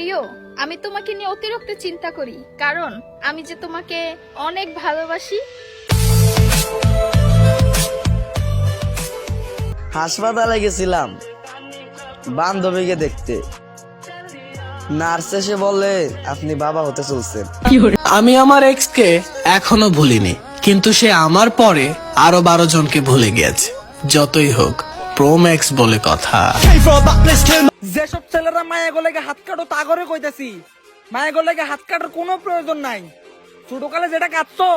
প্রিয়, আমি তোমাকে নিয়ে অতিরিক্ত চিন্তা করি, কারণ আমি যে তোমাকে অনেক ভালোবাসি। হাসপাতালে গেছিলাম বান্ধবীকে দেখতে, নার্স এসে বলে আপনি বাবা হতে চলছেন। আমি আমার এক্স কে এখনো ভুলিনি, কিন্তু সে আমার পরে আরো 12 জনকে ভুলে গিয়েছে। যতই হোক প্রোম্যাক্স বলে কথা। যেসব ছেলেরা মায়া গলেগে হাত কাটো তা করে কইতাছি, মায়া গলেগে হাত কাটার কোনো প্রয়োজন নাই। ছোটকালে যেটা কাটতো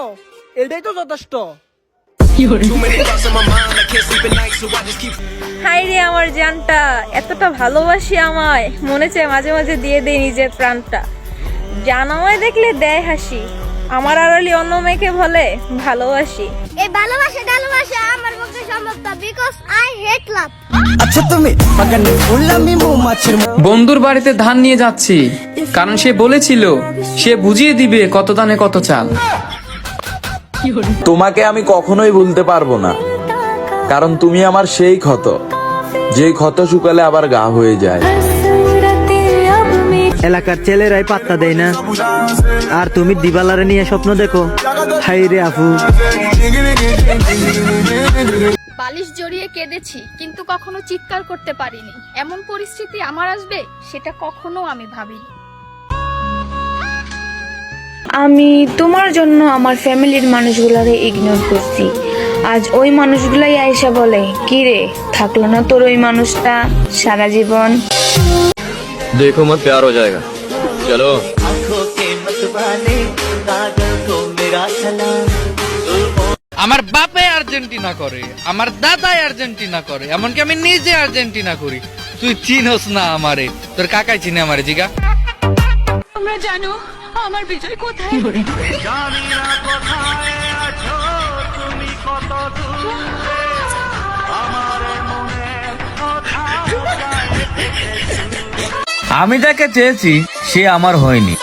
এটাই তো যথেষ্ট। হাই রে আমার জানটা, এতটা ভালোবাসি আমায়, মনে চায় মাঝে মাঝে দিয়ে দেয় নিজের প্রাণটা। জান আমায় দেখলে দেয় হাসি, আমার আড়ালি অন্য মেয়েকে বলে ভালোবাসি। এই ভালোবাসা আমার পক্ষে সম্ভব না, বিকজ আই হেট লাভ। আচ্ছা তুমি বন্ধুর বাড়িতে ধান নিয়ে যাচ্ছি, কারণ সে বলেছিল সে বুঝিয়ে দিবে কত ধানে কত চাল। তোমাকে আমি কখনোই ভুলতে পারবো না, কারণ তুমি আমার সেই ক্ষত, যেই ক্ষত শুকালে আবার গা হয়ে যায়। এলাকার ছেলেরাই পাত্তা দেয় না, আর তুমি দিবালারে নিয়ে স্বপ্ন দেখো। হাই রে আপু, বালিশ জড়িয়ে কেঁদেছি, কিন্তু কখনো চিৎকার করতে পারিনি। এমন পরিস্থিতি আমার আসবে সেটা কখনো আমি ভাবিনি। আমি তোমার জন্য আমার ফ্যামিলির মানুষগুলারে ইগনোর করছি, আজ ওই মানুষগুলাই আইসা বলে কি রে থাকলো না তোর ওই মানুষটা সারা জীবন। देखो मत प्यार हो जाएगा, चलो। আমার বাপে আর্জেন্টিনা করে, আমার দাদাই আর্জেন্টিনা করে, এমনকি আমি নিজে আর্জেন্টিনা করি। তুই চিনস না আমারে, তোর কাকাই চিনে আমারে। জিগা তোমরা জানো আমার বিজয় কোথায়? আমি যাকে চেয়েছি সে আমার হয়নি,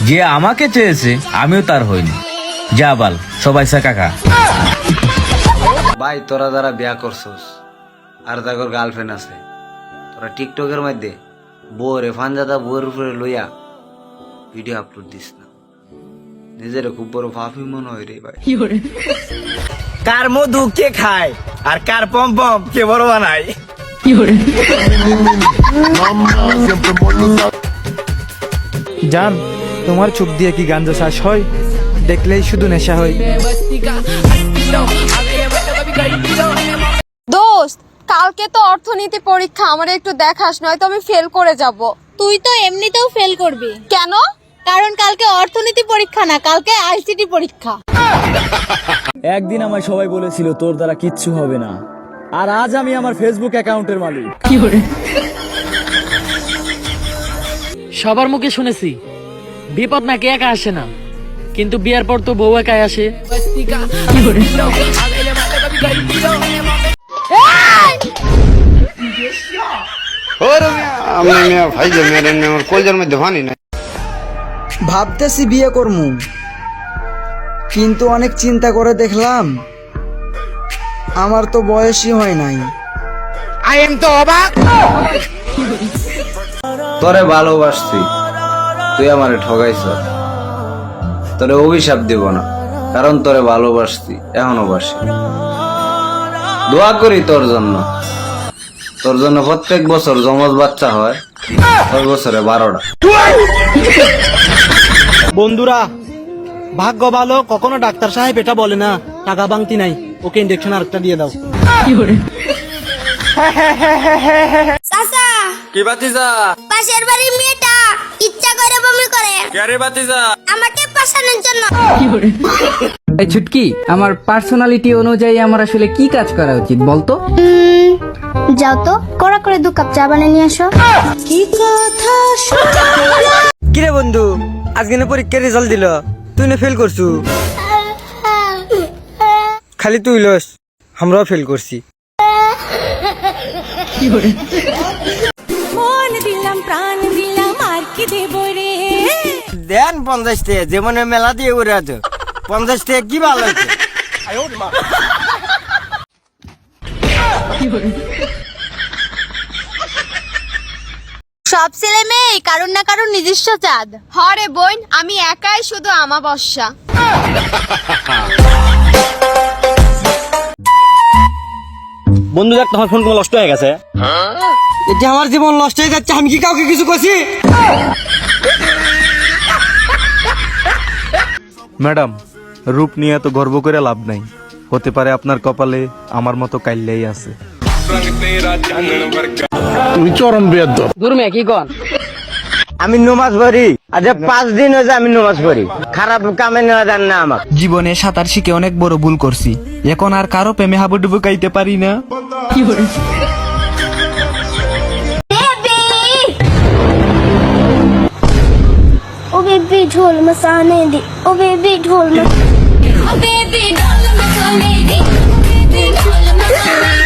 যে আমাকে চেয়েছে আমিও তার হয়নি। যা বাল, সবাই সা কাকা। ভাই তোরা যারা বিয়া করছস আর তাদের গার্লফ্রেন্ড আছে, তোরা টিকটকের মধ্যে বউরে ফানজাদা বউর উপরে লইয়া ভিডিও আপলোড দিস না, নিজের খুব বড় পাপি মনে হয় রে ভাই। কার মধু কে খায় আর কার পম পম কে বড় বানায়। জান তোমার চোখ দিয়ে কি গাঞ্জা শ্বাস হয়? দেখলেই শুধু নেশা হয়। দোস্ত, কালকে তো অর্থনীতি পরীক্ষা, আমার একটু দেখাস, নয়তো আমি ফেল করে যাব। তুই তো এমনিতেও ফেল করবি। কেন? কারণ কালকে অর্থনীতি পরীক্ষা না, কালকে আইসিটি পরীক্ষা। একদিন আমায় সবাই বলেছিল তোর দ্বারা কিচ্ছু হবে না, আর আজ আমি আমার ফেসবুক অ্যাকাউন্টের মালিক। সবার মুখে শুনেছি বিপদ নাকি একা আসে না, কিন্তু বিয়ার পর তো বউ একাই আসে। ভাবতেছি বিয়ে করমু, কিন্তু অনেক চিন্তা করে দেখলাম আমার তো বয়সই হয় নাই। তোরে ভালোবাসছি, তুই আমারে ঠগাইছ। তোরে অভিশাপ দিব না, কারণ তোরে ভালোবাসছি, এখনো বাসি। দোয়া করি তোর জন্য প্রত্যেক বছর জমজ বাচ্চা হয়, ওই বছরে 12টা। বন্ধুরা, ভাগ্য ভালো, কখনো ডাক্তার সাহেব এটা বলে না টাকা বাংতি নাই, ওকে ইনজেকশন আরেকটা দিয়ে দাও। চাচা, কি বাতিজা? পাশের বাড়ির মেয়েটা ইচ্ছা করে বমি করে। কে রে বাতিজা? আমাকে পাশানোর জন্য। এই ছুটকি, আমার পার্সোনালিটি অনুযায়ী আমার আসলে কি কাজ করা উচিত বলতো? যাও তো, কড়া করে 2 কাপ চা বানিয়ে নিয়ে আসো। কি কথা? কিরে বন্ধু, আজকে না পরীক্ষার রেজাল্ট দিল, তুই না ফেল করছু। খালি তুই লস, আমরাও ফেল করছি। মন দিলাম প্রাণ দিলাম আর কি দেব রে। দেন 50 টাকা, যেমন মেলা দিয়ে উড়ে আছে 50 টাকা কি ভালো হয়েছে। সব ছেলে মেয়ে কারণ না কারণ নিজস্ব চাঁদ। হরে বোন, আমি একাই শুধু আমাবস্যা। বন্ধু দেখ, তোমার ফোন নষ্ট হয়ে গেছে। এটা আমার জীবন নষ্ট হয়ে যাচ্ছে, আমি কি কাউকে কিছু করছি? ম্যাডাম, রূপ নিয়ে তো গর্ব করে লাভ নাই, হতে পারে আপনার কপালে আমার মতো কাইল্লেই আছে। তুমি চরম বেয়াদব। আমি নমাজ পড়ি, আজ 5 দিন হয়েছে আমি নমাজ পড়ি। খারাপ কামে নেওয়া যান না আমার। জীবনে সাঁতার শিখে অনেক বড় ভুল করছি, এখন আর কারো প্রেমে হাবুডুবু গাইতে পারি না। ও বেবি ঢোল মসানে দি, ও বেবি ঢোল মসানে দি, ও বেবি ঢোল মসানে দি, ও বেবি ঢোল মসানে দি।